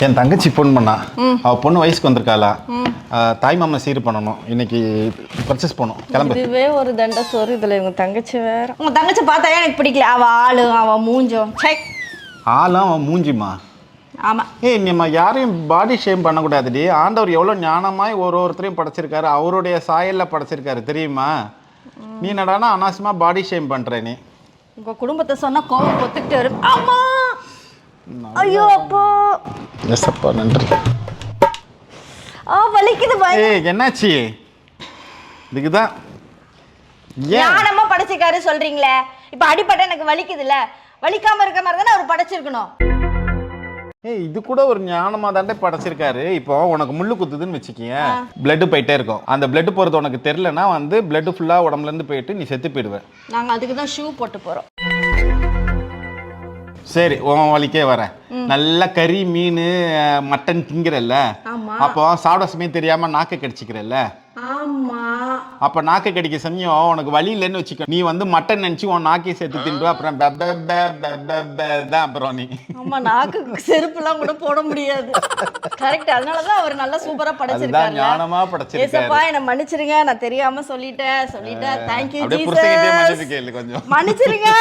என் தங்கச்சி ஃபோன் பண்ணா. அவள் பொண்ணு வயசுக்கு வந்திருக்காளா, தாய் மாமா சீர் பண்ணணும், இன்னைக்கு பர்ச்சேஸ் பண்ணணும், கிளம்பு. இதுவே ஒரு தண்டை சோறு, இதில் இவங்க தங்கச்சி வேற. உங்க தங்கச்சி பார்த்தாலே எனக்கு பிடிக்கல. அவள் ஆளு, அவள் மூஞ்சம். செக் ஆளும் அவன் மூஞ்சிமா. ஆமாம். ஏய், நம்ம யாரையும் பாடி ஷேம் பண்ணக்கூடாதுடி. ஆண்டவர் எவ்வளோ ஞானமாய் ஒருத்தரையும் படைச்சிருக்காரு, அவருடைய சாயலில் படைச்சிருக்காரு தெரியுமா? நீ என்னடானா அனாவசியமாக பாடி ஷேம் பண்ணுற நீ. உங்கள் குடும்பத்தை சொன்னால் கோவம் பொத்துக்கிட்டு வரும். ஆமா, ஐயோ அப்பா. எஸ் அப்பா, நன்றி. வலிக்குது பாய். ஏய், என்னாச்சு? இதுக்குதான் ஞானமா படைச்சிருக்காரு சொல்றீங்களே. இப்போ அடிப்பட்ட எனக்கு வலிக்குதுல்ல, வலிக்காம இருக்க மாதிரி தானே அவர் படைச்சிருக்கணும். ஏய், இது கூட ஒரு ஞானமா தாண்டே படைச்சிருக்காரு. இப்போ உனக்கு முள்ளு குத்துதுன்னு வச்சுக்கிய, பிளட் போயிட்டே இருக்கும். அந்த பிளட் போறது உனக்கு தெரியலன்னா பிளட் ஃபுல்லா உடம்புல இருந்து போயிட்டு நீ செத்து போயிடுவ. நாங்க அதுக்கு தான் ஷூ போட்டு போறோம். சரி, உன் வலிக்கே வரேன். நல்ல கறி, மீன், மட்டன் திங்கிறல்ல, அப்போ சாப்பிட சமயம் தெரியாம நாக்கு கடிச்சிக்கிறல்ல. ஆமா. அப்ப நாக்கு கடிக்க சமயம் உனக்கு வலி இல்லைன்னு வச்சுக்கோ, நீ மட்டன் நினைச்சு உன் நாக்கை சேர்த்து தின்று, அப்புறம் தான் அப்புறம் நீ. ஆமா, நாக்கு செருப்புலாம் கூட போட முடியாது. கரெக்ட். அதனாலதான் அவர் நல்லா சூப்பரா படைச்சிருக்காரு. ஞானமா படைச்சிருக்காரு. ஏசப்பா, என்ன மன்னிச்சிருங்க, நான் தெரியாம சொல்லிட்டேன். Thank you Jesus. புருஷன்கிட்டயே மன்னிப்பு கேளு கொஞ்சம். மன்னிச்சிருங்க.